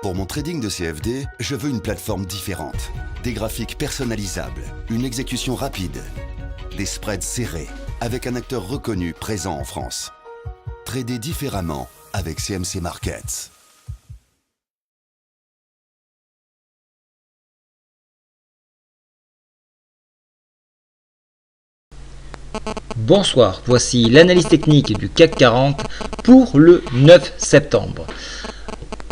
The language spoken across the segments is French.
Pour mon trading de CFD, je veux une plateforme différente. Des graphiques personnalisables, une exécution rapide, des spreads serrés, avec un acteur reconnu présent en France. Trader différemment avec CMC Markets. Bonsoir, voici l'analyse technique du CAC 40 pour le 9 septembre.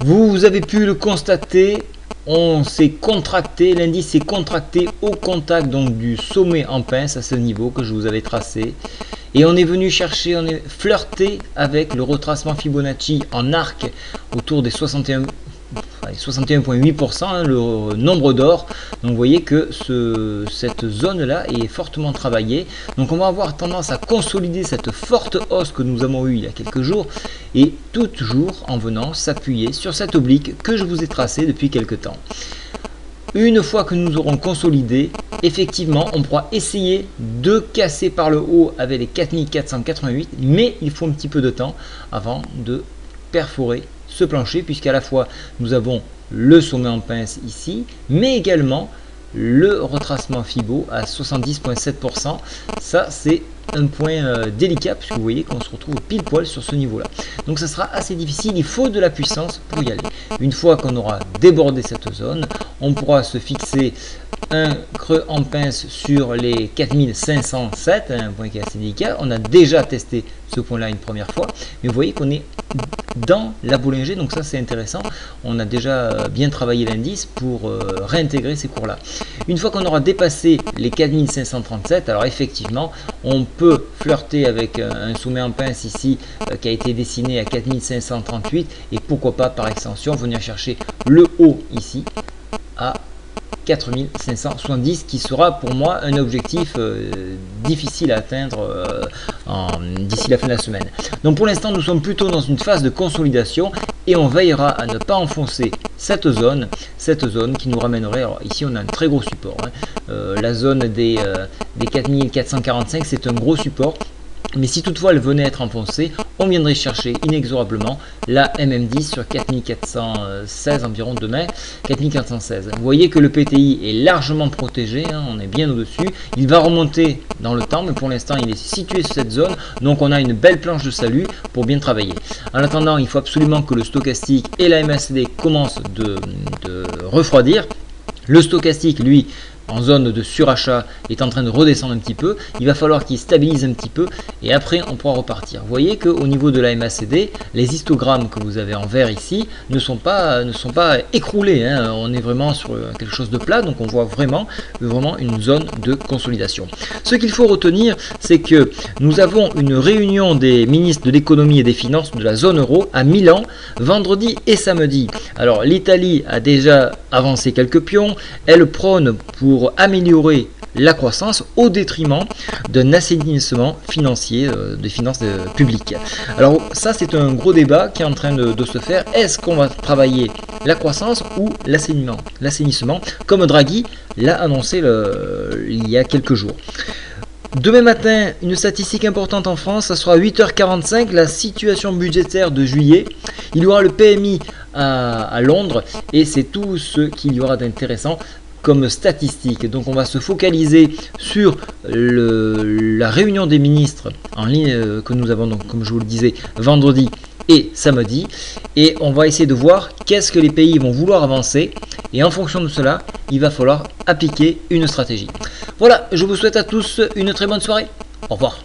Vous avez pu le constater, on s'est contracté, l'indice s'est contracté au contact donc du sommet en pince à ce niveau que je vous avais tracé. Et on est venu chercher, on est flirté avec le retracement Fibonacci en arc autour des 61,8%, le nombre d'or. Donc vous voyez que cette zone là est fortement travaillée, donc on va avoir tendance à consolider cette forte hausse que nous avons eue il y a quelques jours, et toujours en venant s'appuyer sur cette oblique que je vous ai tracée depuis quelques temps. Une fois que nous aurons consolidé, effectivement on pourra essayer de casser par le haut avec les 4488, mais il faut un petit peu de temps avant de perforer ce plancher, puisqu'à la fois nous avons le sommet en pince ici, mais également le retracement Fibo à 70,7%. Ça c'est un point délicat, puisque vous voyez qu'on se retrouve pile poil sur ce niveau là, donc ça sera assez difficile, il faut de la puissance pour y aller. Une fois qu'on aura débordé cette zone, on pourra se fixer un creux en pince sur les 4507, un point qui est assez délicat. On a déjà testé ce point là une première fois, mais vous voyez qu'on est dans la Bollinger, donc ça c'est intéressant. On a déjà bien travaillé l'indice pour réintégrer ces cours là. Une fois qu'on aura dépassé les 4537, alors effectivement on peut flirter avec un sommet en pince ici qui a été dessiné à 4538, et pourquoi pas par extension venir chercher le haut ici à 4570, qui sera pour moi un objectif difficile à atteindre d'ici la fin de la semaine. Donc pour l'instant nous sommes plutôt dans une phase de consolidation, et on veillera à ne pas enfoncer cette zone qui nous ramènerait, alors ici on a un très gros support, la zone des 4445, c'est un gros support. Mais si toutefois elle venait à être enfoncée, on viendrait chercher inexorablement la MM10 sur 4416 environ demain, 4416. Vous voyez que le PTI est largement protégé, on est bien au-dessus. Il va remonter dans le temps, mais pour l'instant il est situé sur cette zone, donc on a une belle planche de salut pour bien travailler. En attendant, il faut absolument que le stochastique et la MACD commencent de refroidir. Le stochastique, lui, en zone de surachat, est en train de redescendre un petit peu. Il va falloir qu'il stabilise un petit peu, et après on pourra repartir. Vous voyez qu'au niveau de la MACD, les histogrammes que vous avez en vert ici ne sont pas écroulés, on est vraiment sur quelque chose de plat, donc on voit vraiment une zone de consolidation. Ce qu'il faut retenir, c'est que nous avons une réunion des ministres de l'économie et des finances de la zone euro à Milan vendredi et samedi. Alors l'Italie a déjà avancé quelques pions, elle prône pour améliorer la croissance au détriment d'un assainissement financier des finances publiques. Alors ça c'est un gros débat qui est en train de se faire. Est-ce qu'on va travailler la croissance ou l'assainissement, comme Draghi l'a annoncé il y a quelques jours. Demain matin, une statistique importante en France, ça sera 8h45, la situation budgétaire de juillet. Il y aura le PMI à Londres, et c'est tout ce qu'il y aura d'intéressant comme statistique. Donc on va se focaliser sur la réunion des ministres en ligne que nous avons, donc comme je vous le disais, vendredi et samedi, et on va essayer de voir qu'est-ce que les pays vont vouloir avancer, et en fonction de cela il va falloir appliquer une stratégie. Voilà, je vous souhaite à tous une très bonne soirée, au revoir.